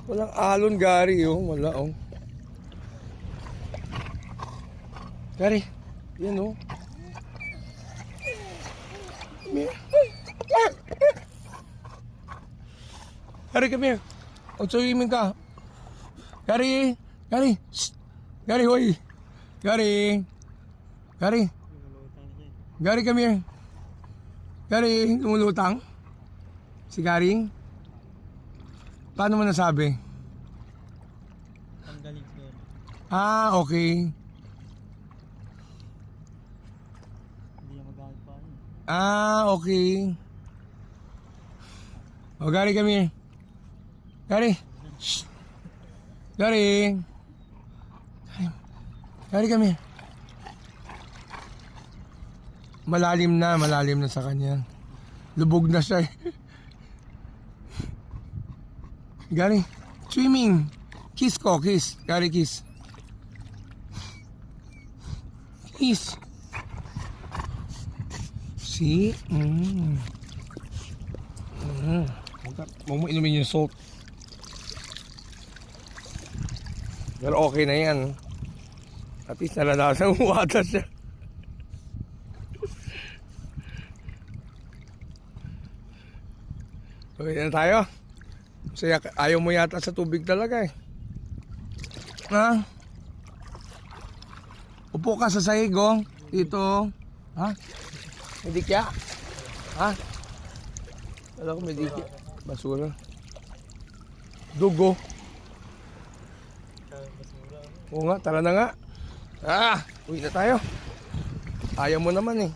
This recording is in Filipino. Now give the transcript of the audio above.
Walang alon, Gary, oh. Wala, oh. Gary, yan, oh. Gary, come here. Swimming ka. Gary, Gary. Shh. Gary, hoy. Gary. Gary. Gary, come here. Gary, lumulutang. Si Gary. Paano mo nasabi? Ang galing sir. Ah, okay. Hindi na magalit pa rin. Ah, okay. Oh, Gary, come here. Gary. Shh. Gary. Gary, come here. Malalim na sa kanya. Lubog na siya eh. Gary, swimming. Kiss ko, kiss. Gary, kiss. Kiss. See? Huwag mo inumin yung salt. Pero okay na yan. At least nalalasan umata siya. Okay na tayo. Kasi ayaw mo yata sa tubig talaga eh. Ha? Upo ka sa sahig oh. Dito. Ha? May dikya? Ha? Wala ko may dikya. Basura. Dugo. Oo nga, tara na nga. Uwi na tayo. Ayaw mo naman eh.